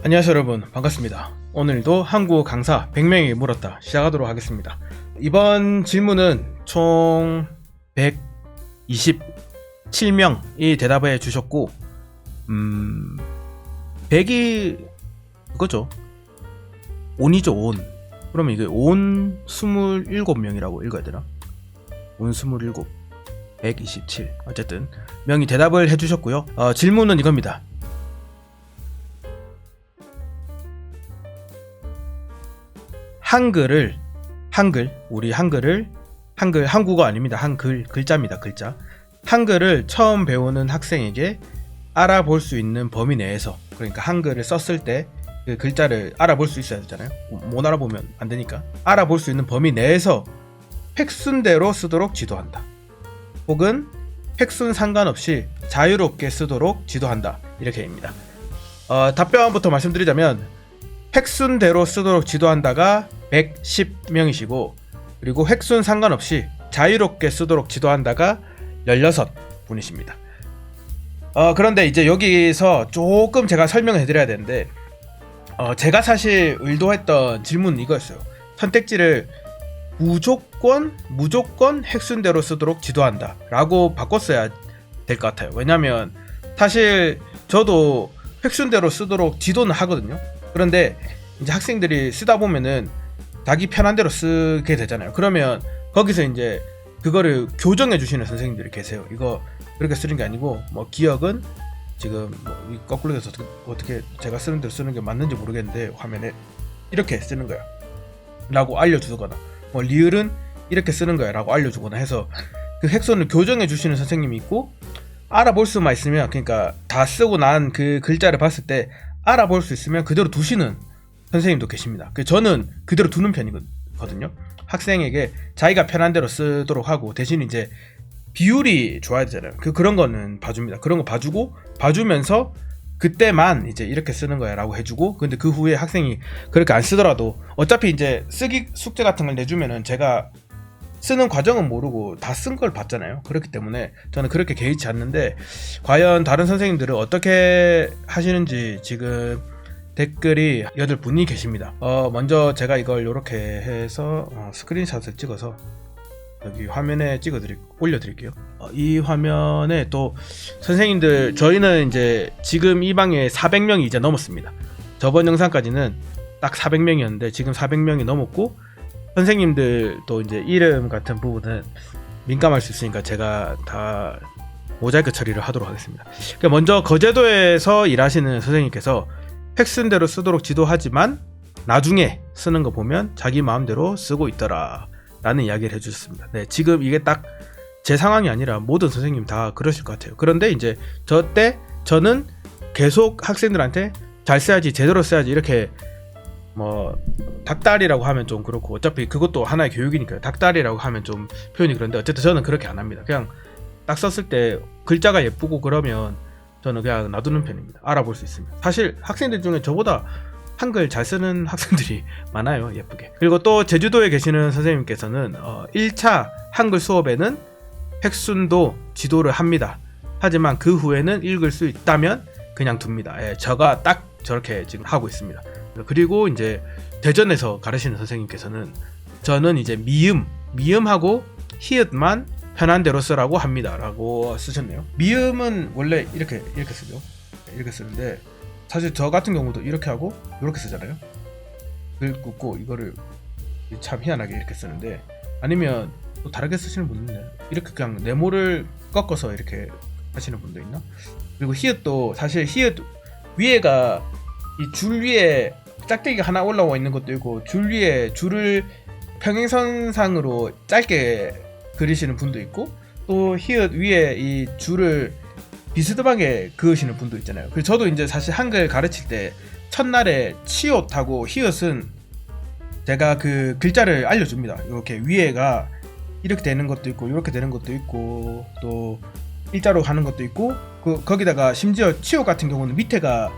안녕하세요 여러분, 반갑습니다. 오늘도 한국어 강사 100명에게 물었다 시작하도록 하겠습니다. 이번 질문은 총 127명이 대답해 주셨고 100이 그거죠. 온이죠, 온. 그러면 이게 온 27명이라고 읽어야 되나? 온 27, 127 어쨌든 명이 대답을 해주셨고요. 질문은 이겁니다. 우리 한글을 한국어 아닙니다. 한글 글자입니다. 글자. 한글을 처음 배우는 학생에게 알아볼 수 있는 범위 내에서, 그러니까 한글을 썼을 때 그 글자를 알아볼 수 있어야 되잖아요. 못 알아보면 안 되니까 알아볼 수 있는 범위 내에서 획순대로 쓰도록 지도한다. 혹은 획순 상관없이 자유롭게 쓰도록 지도한다. 이렇게입니다. 답변부터 말씀드리자면 획순대로 쓰도록 지도한다가 110명이시고, 그리고 획순 상관없이 자유롭게 쓰도록 지도한다가 16분이십니다. 그런데 이제 여기서 조금 제가 설명을 해드려야 되는데, 제가 사실 의도했던 질문은 이거였어요. 선택지를 무조건 획순대로 쓰도록 지도한다 라고 바꿨어야 될 것 같아요. 왜냐면 사실 저도 획순대로 쓰도록 지도는 하거든요. 그런데 이제 학생들이 쓰다 보면은 자기 편한 대로 쓰게 되잖아요. 그러면 거기서 이제 그거를 교정해 주시는 선생님들이 계세요. 이거 그렇게 쓰는 게 아니고, 뭐 기억은 지금 뭐 거꾸로 돼서 어떻게 제가 쓰는 대로 쓰는 게 맞는지 모르겠는데 화면에 이렇게 쓰는 거야 라고 알려주거나, 뭐 리을은 이렇게 쓰는 거야 라고 알려주거나 해서 그 획선을 교정해 주시는 선생님이 있고, 알아볼 수만 있으면, 그러니까 다 쓰고 난 그 글자를 봤을 때 알아볼 수 있으면 그대로 두시는 선생님도 계십니다. 저는 그대로 두는 편이거든요. 학생에게 자기가 편한 대로 쓰도록 하고, 대신 이제 비율이 좋아야 되잖아요. 그런 거는 봐줍니다. 그런 거 봐주면서 그때만 이제 이렇게 쓰는 거야 라고 해주고, 근데 그 후에 학생이 그렇게 안 쓰더라도 어차피 이제 쓰기 숙제 같은 걸 내주면은 제가 쓰는 과정은 모르고 다 쓴 걸 봤잖아요. 그렇기 때문에 저는 그렇게 개의치 않는데, 과연 다른 선생님들은 어떻게 하시는지 지금 댓글이 8분이 계십니다. 먼저 제가 이걸 이렇게 해서 스크린샷을 찍어서 여기 화면에 올려드릴게요. 이 화면에 또 선생님들, 저희는 이제 지금 이 방에 400명이 이제 넘었습니다. 저번 영상까지는 딱 400명이었는데 지금 400명이 넘었고, 선생님들도 이제 이름 같은 부분은 민감할 수 있으니까 제가 다 모자이크 처리를 하도록 하겠습니다. 그러니까 먼저 거제도에서 일하시는 선생님께서 획순대로 쓰도록 지도하지만 나중에 쓰는 거 보면 자기 마음대로 쓰고 있더라 라는 이야기를 해주셨습니다. 네, 지금 이게 딱 제 상황이 아니라 모든 선생님 다 그러실 것 같아요. 그런데 이제 저는 계속 학생들한테 잘 써야지, 제대로 써야지, 이렇게 뭐 닭다리라고 하면 좀 그렇고, 어차피 그것도 하나의 교육이니까요. 닭다리라고 하면 좀 표현이 그런데 어쨌든 저는 그렇게 안 합니다. 그냥 딱 썼을 때 글자가 예쁘고 그러면 저는 그냥 놔두는 편입니다. 알아볼 수 있으면. 사실 학생들 중에 저보다 한글 잘 쓰는 학생들이 많아요, 예쁘게. 그리고 또 제주도에 계시는 선생님께서는 1차 한글 수업에는 획순도 지도를 합니다. 하지만 그 후에는 읽을 수 있다면 그냥 둡니다. 제가 딱 저렇게 지금 하고 있습니다. 그리고 이제 대전에서 가르치는 선생님께서는 저는 이제 미음하고 히읗만 편한 대로 쓰라고 합니다 라고 쓰셨네요. 미음은 원래 이렇게 쓰죠. 이렇게 쓰는데 사실 저 같은 경우도 이렇게 하고 이렇게 쓰잖아요. 긁고 이거를 참 희한하게 이렇게 쓰는데, 아니면 또 다르게 쓰시는 분도 있나요? 이렇게 그냥 네모를 꺾어서 이렇게 하시는 분도 있나? 그리고 히읗도 사실 히읗 위에가 이 줄 위에 짝대기가 하나 올라와 있는 것도 있고, 줄 위에 줄을 평행선상으로 짧게 그리시는 분도 있고, 또 히읗 위에 이 줄을 비스듬하게 그으시는 분도 있잖아요. 그래서 저도 이제 사실 한글 가르칠 때 첫날에 치읓하고 히읗은 제가 그 글자를 알려줍니다. 이렇게 위에가 이렇게 되는 것도 있고 이렇게 되는 것도 있고, 또 일자로 가는 것도 있고, 거기다가 심지어 치읓 같은 경우는 밑에가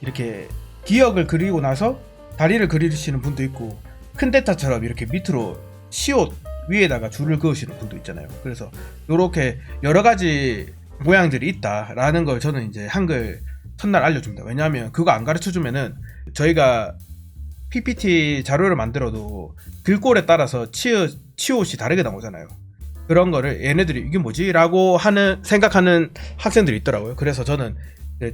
이렇게 기역을 그리고 나서 다리를 그리시는 분도 있고, 큰 데타처럼 이렇게 밑으로 치읓 위에다가 줄을 그으시는 분도 있잖아요. 그래서 이렇게 여러 가지 모양들이 있다라는 걸 저는 이제 한글 첫날 알려줍니다. 왜냐하면 그거 안 가르쳐주면은 저희가 PPT 자료를 만들어도 글꼴에 따라서 치옷이 다르게 나오잖아요. 그런 거를 얘네들이 이게 뭐지? 라고 생각하는 학생들이 있더라고요. 그래서 저는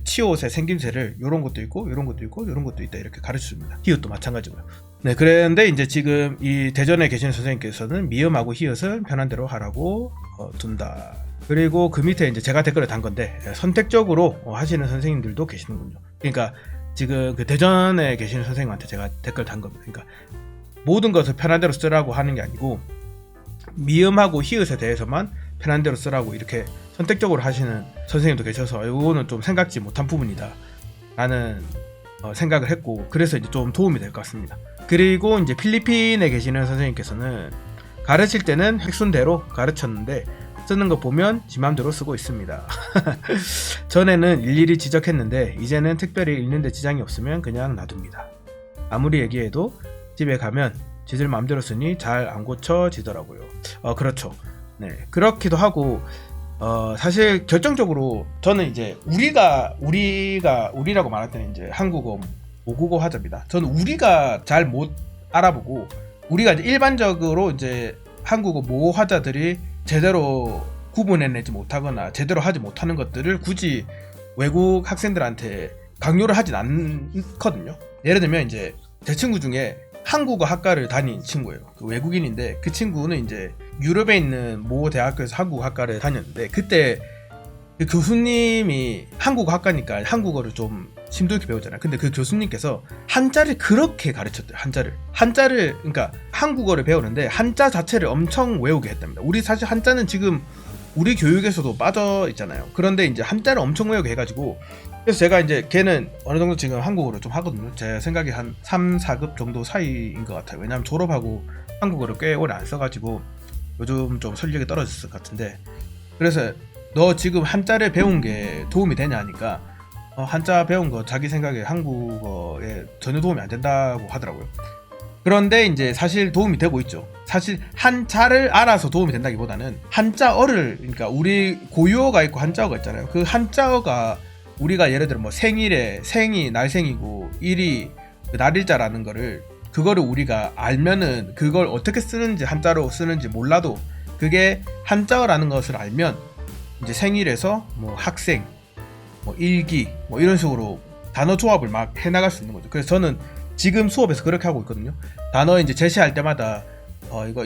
치옷의 생김새를 요런 것도 있고 요런 것도 있고 요런 것도 있다 이렇게 가르쳐줍니다. 히읗도 마찬가지고요. 네, 그런데 이제 지금 이 대전에 계시는 선생님께서는 미음하고 히읗을 편한 대로 하라고 둔다. 그리고 그 밑에 이제 제가 댓글을 단 건데 선택적으로 하시는 선생님들도 계시는군요. 그러니까 지금 그 대전에 계시는 선생님한테 제가 댓글 단 겁니다. 그러니까 모든 것을 편한 대로 쓰라고 하는 게 아니고 미음하고 히읗에 대해서만 편한 대로 쓰라고 이렇게 선택적으로 하시는 선생님도 계셔서 이거는 좀 생각지 못한 부분이다 라는 생각을 했고, 그래서 이제 좀 도움이 될 것 같습니다. 그리고 이제 필리핀에 계시는 선생님께서는 가르칠 때는 획순대로 가르쳤는데 쓰는 거 보면 지 맘대로 쓰고 있습니다. 전에는 일일이 지적했는데 이제는 특별히 읽는데 지장이 없으면 그냥 놔둡니다. 아무리 얘기해도 집에 가면 지들 맘대로 쓰니 잘 안 고쳐지더라고요. 그렇죠. 네, 그렇기도 하고 사실 결정적으로 저는 이제 우리라고 말할 때는 이제 한국어 모국어 화자입니다. 저는 우리가 잘 못 알아보고 우리가 이제 일반적으로 이제 한국어 모호 화자들이 제대로 구분해내지 못하거나 제대로 하지 못하는 것들을 굳이 외국 학생들한테 강요를 하진 않거든요. 예를 들면 이제 제 친구 중에 한국어 학과를 다닌 친구예요. 그 외국인인데 그 친구는 이제 유럽에 있는 모 대학교에서 한국어 학과를 다녔는데 그때 그 교수님이 한국어 학과니까 한국어를 좀 심도 있게 배우잖아요. 근데 그 교수님께서 한자를 그렇게 가르쳤대요. 한자를 그러니까 한국어를 배우는데 한자 자체를 엄청 외우게 했답니다. 우리 사실 한자는 지금 우리 교육에서도 빠져 있잖아요. 그런데 이제 한자를 엄청 외우게 해가지고 그래서 제가 이제 걔는 어느 정도 지금 한국어를 좀 하거든요. 제 생각에 한 3, 4급 정도 사이인 것 같아요. 왜냐하면 졸업하고 한국어를 꽤 오래 안 써가지고 요즘 좀 설득이 떨어졌을 것 같은데, 그래서 너 지금 한자를 배운 게 도움이 되냐 하니까 한자 배운 거 자기 생각에 한국어에 전혀 도움이 안 된다고 하더라고요. 그런데 이제 사실 도움이 되고 있죠. 사실 한자를 알아서 도움이 된다기보다는 한자어를, 그러니까 우리 고유어가 있고 한자어가 있잖아요. 그 한자어가 우리가 예를 들어 뭐 생일에 생이 날생이고 일이 날일자라는 그거를 우리가 알면은 그걸 어떻게 쓰는지 한자로 쓰는지 몰라도 그게 한자어라는 것을 알면 이제 생일에서 뭐 학생, 뭐 일기, 뭐 이런 식으로 단어 조합을 막 해나갈 수 있는 거죠. 그래서 저는 지금 수업에서 그렇게 하고 있거든요. 단어 이제 제시할 때마다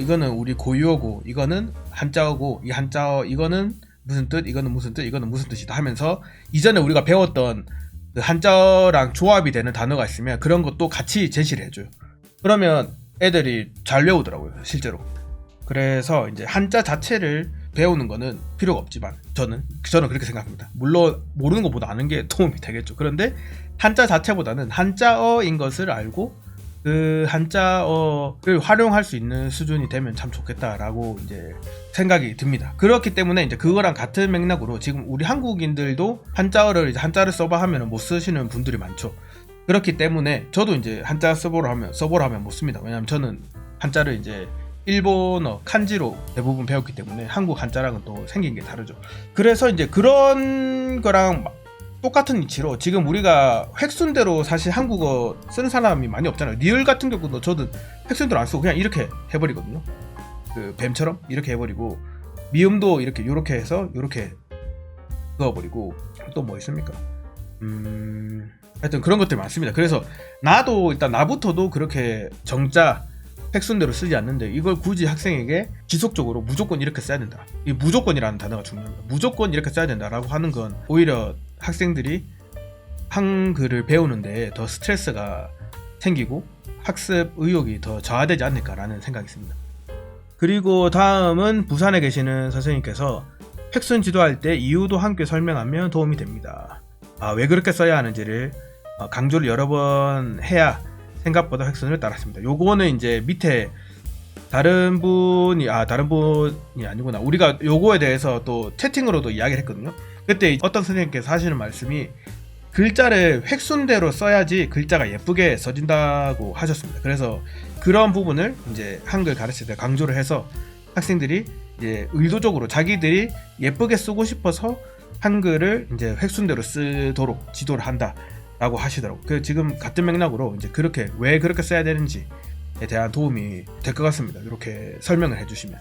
이거는 우리 고유어고 이거는 한자어고 이 한자어 이거는 무슨 뜻, 이거는 무슨 뜻, 이거는 무슨 뜻이다 하면서 이전에 우리가 배웠던 그 한자어랑 조합이 되는 단어가 있으면 그런 것도 같이 제시를 해줘요. 그러면 애들이 잘 외우더라고요, 실제로. 그래서 이제 한자 자체를 배우는 거는 필요가 없지만 저는 그렇게 생각합니다. 물론 모르는 것보다 아는 게 도움이 되겠죠. 그런데 한자 자체보다는 한자어인 것을 알고 그 한자어를 활용할 수 있는 수준이 되면 참 좋겠다라고 이제 생각이 듭니다. 그렇기 때문에 이제 그거랑 같은 맥락으로 지금 우리 한국인들도 한자어를 이제 한자를 써봐 하면 못 쓰시는 분들이 많죠. 그렇기 때문에 저도 이제 한자 써보라 하면 못 씁니다. 왜냐하면 저는 한자를 이제 일본어 칸지로 대부분 배웠기 때문에 한국 한자랑은 또 생긴 게 다르죠. 그래서 이제 그런 거랑 똑같은 이치로 지금 우리가 획순대로 사실 한국어 쓰는 사람이 많이 없잖아요. 리을 같은 경우도 저도 획순대로 안 쓰고 그냥 이렇게 해버리거든요. 그 뱀처럼 이렇게 해버리고 미음도 이렇게 해서 이렇게 넣어버리고 또 뭐 있습니까? 하여튼 그런 것들이 많습니다. 그래서 나도 일단 나부터도 그렇게 정자 획순대로 쓰지 않는데 이걸 굳이 학생에게 지속적으로 무조건 이렇게 써야 된다. 이 무조건이라는 단어가 중요합니다. 무조건 이렇게 써야 된다라고 하는 건 오히려 학생들이 한글을 배우는데 더 스트레스가 생기고 학습 의욕이 더 저하되지 않을까라는 생각이 있습니다. 그리고 다음은 부산에 계시는 선생님께서 획순 지도할 때 이유도 함께 설명하면 도움이 됩니다. 왜 그렇게 써야 하는지를 강조를 여러 번 해야 생각보다 획순을 따랐습니다. 요거는 이제 밑에 다른 분이 아니구나. 우리가 요거에 대해서 또 채팅으로도 이야기를 했거든요. 그때 어떤 선생님께서 하시는 말씀이 글자를 획순대로 써야지 글자가 예쁘게 써진다고 하셨습니다. 그래서 그런 부분을 이제 한글 가르칠 때 강조를 해서 학생들이 이제 의도적으로 자기들이 예쁘게 쓰고 싶어서 한글을 이제 획순대로 쓰도록 지도를 한다라고 하시더라고요. 그 지금 같은 맥락으로 이제 그렇게 왜 그렇게 써야 되는지에 대한 도움이 될 것 같습니다. 이렇게 설명을 해주시면.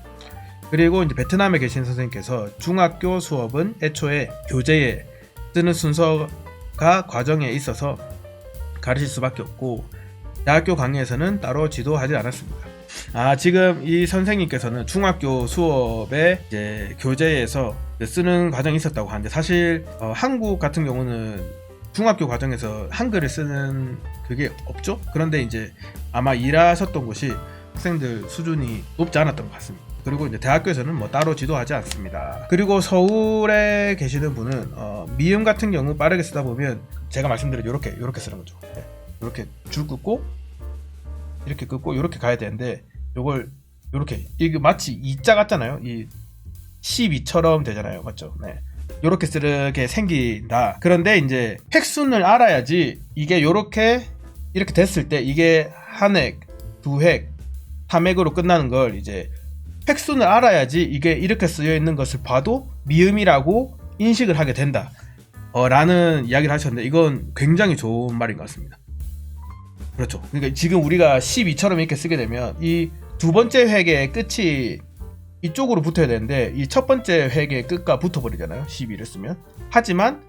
그리고 이제 베트남에 계신 선생님께서 중학교 수업은 애초에 교재에 쓰는 순서가 과정에 있어서 가르칠 수밖에 없고 대학교 강의에서는 따로 지도하지 않았습니다. 지금 이 선생님께서는 중학교 수업에 이제 교재에서 쓰는 과정이 있었다고 하는데 사실 한국 같은 경우는 중학교 과정에서 한글을 쓰는 그게 없죠. 그런데 이제 아마 일하셨던 곳이 학생들 수준이 높지 않았던 것 같습니다. 그리고 이제 대학교에서는 뭐 따로 지도하지 않습니다. 그리고 서울에 계시는 분은 미음 같은 경우 빠르게 쓰다 보면 제가 말씀드린 요렇게 쓰는 거죠. 네. 이렇게 줄 긋고 이렇게 긋고 이렇게 가야 되는데 요걸 요렇게 이게 마치 이자 같잖아요. 이 12처럼 되잖아요. 맞죠? 네. 요렇게 쓰게 생긴다. 그런데 이제 획순을 알아야지 이게 이렇게 됐을 때 이게 한 획, 두 획, 3획으로 끝나는 걸 이제 획순을 알아야지 이게 이렇게 쓰여 있는 것을 봐도 미음이라고 인식을 하게 된다. 라는 이야기를 하셨는데 이건 굉장히 좋은 말인 것 같습니다. 그렇죠. 그러니까 지금 우리가 12처럼 이렇게 쓰게 되면 이 두 번째 획의 끝이 이쪽으로 붙어야 되는데 이 첫 번째 획의 끝과 붙어버리잖아요. 12를 쓰면. 하지만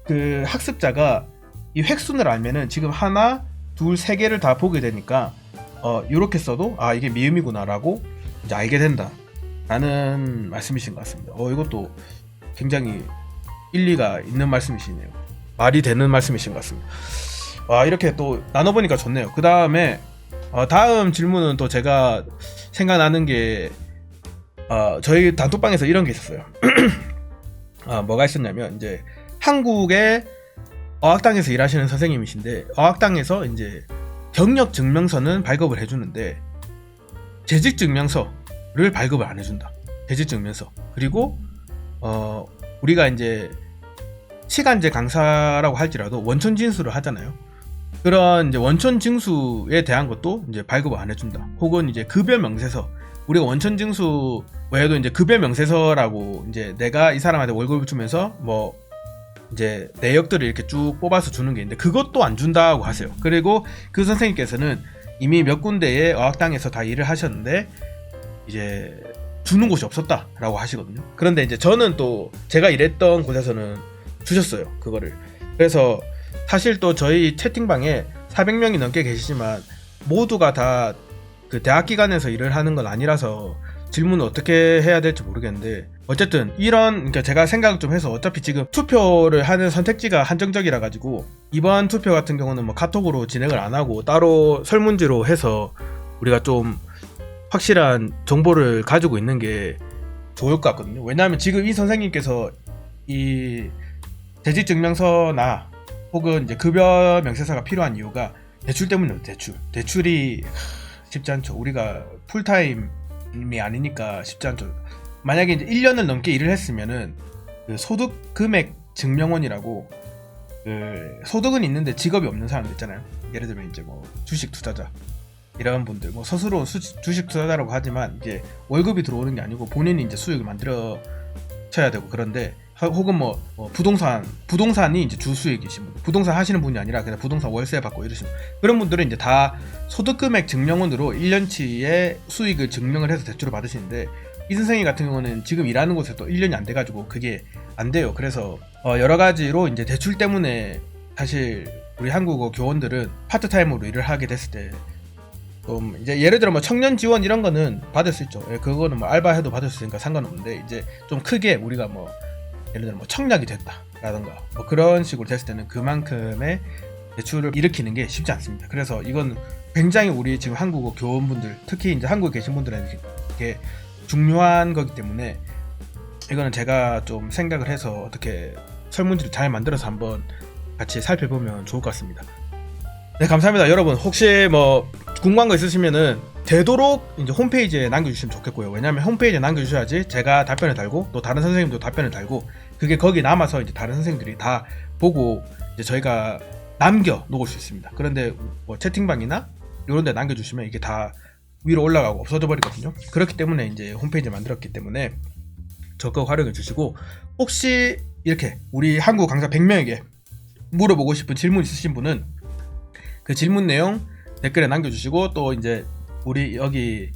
그 학습자가 이 획순을 알면은 지금 하나, 둘, 세 개를 다 보게 되니까 이렇게 써도 이게 미음이구나라고 이제 알게 된다 라는 말씀이신 것 같습니다. 이것도 굉장히 일리가 있는 말씀이시네요. 말이 되는 말씀이신 것 같습니다. 이렇게 또 나눠보니까 좋네요. 그 다음에 다음 질문은 또 제가 생각나는 게 저희 단톡방에서 이런 게 있었어요. 뭐가 있었냐면 이제 한국의 어학당에서 일하시는 선생님이신데 어학당에서 이제 경력 증명서는 발급을 해주는데 재직 증명서를 발급을 안 해준다. 재직 증명서. 그리고 우리가 이제 시간제 강사라고 할지라도 원천 징수를 하잖아요. 그런 이제 원천 징수에 대한 것도 이제 발급을 안 해준다. 혹은 이제 급여 명세서. 우리가 원천 징수 외에도 이제 급여 명세서라고 이제 내가 이 사람한테 월급을 주면서 뭐 이제 내역들을 이렇게 쭉 뽑아서 주는 게 있는데 그것도 안 준다고 하세요. 그리고 그 선생님께서는 이미 몇 군데의 어학당에서 다 일을 하셨는데 이제 주는 곳이 없었다라고 하시거든요. 그런데 이제 저는 또 제가 일했던 곳에서는 주셨어요. 그거를. 그래서 사실 또 저희 채팅방에 400명이 넘게 계시지만 모두가 다 그 대학 기관에서 일을 하는 건 아니라서 질문을 어떻게 해야 될지 모르겠는데 어쨌든 그러니까 제가 생각을 좀 해서 어차피 지금 투표를 하는 선택지가 한정적이라 가지고 이번 투표 같은 경우는 뭐 카톡으로 진행을 안 하고 따로 설문지로 해서 우리가 좀 확실한 정보를 가지고 있는 게 좋을 것 같거든요. 왜냐하면 지금 이 선생님께서 이 재직 증명서나 혹은 이제 급여 명세서가 필요한 이유가 대출 때문이에요. 대출이 쉽지 않죠. 우리가 풀타임이 아니니까 쉽지 않죠. 만약에 이제 1년을 넘게 일을 했으면은 그 소득 금액 증명원이라고 그 소득은 있는데 직업이 없는 사람들 있잖아요. 예를 들면 이제 뭐 주식 투자자 이런 분들 뭐 스스로 주식 투자자라고 하지만 이제 월급이 들어오는 게 아니고 본인이 이제 수익을 만들어 쳐야 되고 그런데 혹은 뭐 부동산이 이제 주 수익이신 분, 부동산 하시는 분이 아니라 그냥 부동산 월세 받고 이러시는 그런 분들은 이제 다 소득금액 증명원으로 1년치의 수익을 증명을 해서 대출을 받으시는데 이 선생님 같은 경우는 지금 일하는 곳에 또 1년이 안 돼가지고 그게 안 돼요. 그래서 여러 가지로 이제 대출 때문에 사실 우리 한국어 교원들은 파트타임으로 일을 하게 됐을 때 좀 이제 예를 들어 뭐 청년 지원 이런 거는 받을 수 있죠. 그거는 뭐 알바해도 받을 수 있으니까 상관없는데 이제 좀 크게 우리가 뭐 예를 들어 뭐 청약이 됐다라던가 뭐 그런 식으로 됐을 때는 그만큼의 대출을 일으키는 게 쉽지 않습니다. 그래서 이건 굉장히 우리 지금 한국어 교원분들 특히 이제 한국에 계신 분들에게 중요한 거기 때문에 이거는 제가 좀 생각을 해서 어떻게 설문지를 잘 만들어서 한번 같이 살펴보면 좋을 것 같습니다. 네, 감사합니다. 여러분 혹시 뭐 궁금한 거 있으시면은 되도록 이제 홈페이지에 남겨주시면 좋겠고요. 왜냐하면 홈페이지에 남겨주셔야지 제가 답변을 달고 또 다른 선생님도 답변을 달고 그게 거기 남아서 이제 다른 선생님들이 다 보고 이제 저희가 남겨 놓을 수 있습니다. 그런데 뭐 채팅방이나 이런 데 남겨주시면 이게 다 위로 올라가고 없어져 버리거든요. 그렇기 때문에 이제 홈페이지 만들었기 때문에 적극 활용해 주시고 혹시 이렇게 우리 한국 강사 100명에게 물어보고 싶은 질문 있으신 분은 그 질문 내용 댓글에 남겨주시고, 또 이제 우리 여기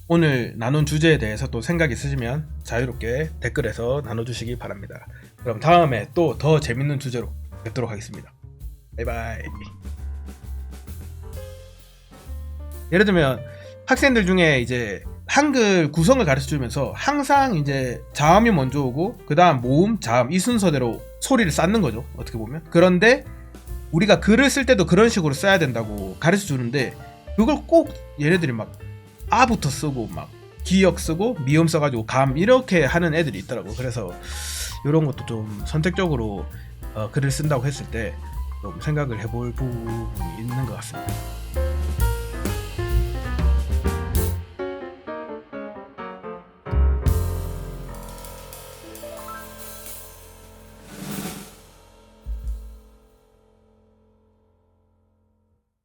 오늘 나눈 주제에 대해서 또 생각 있으시면 자유롭게 댓글에서 나눠주시기 바랍니다. 그럼 다음에 또 더 재밌는 주제로 뵙도록 하겠습니다. 바이바이. 예를 들면 학생들 중에 이제 한글 구성을 가르쳐 주면서 항상 이제 자음이 먼저 오고 그 다음 모음, 자음 이 순서대로 소리를 쌓는 거죠, 어떻게 보면. 그런데 우리가 글을 쓸 때도 그런 식으로 써야 된다고 가르쳐 주는데, 그걸 꼭 얘네들이 막 아부터 쓰고 막 기역 쓰고 미음 써가지고 감 이렇게 하는 애들이 있더라고. 그래서 이런 것도 좀 선택적으로 글을 쓴다고 했을 때 좀 생각을 해볼 부분이 있는 것 같습니다.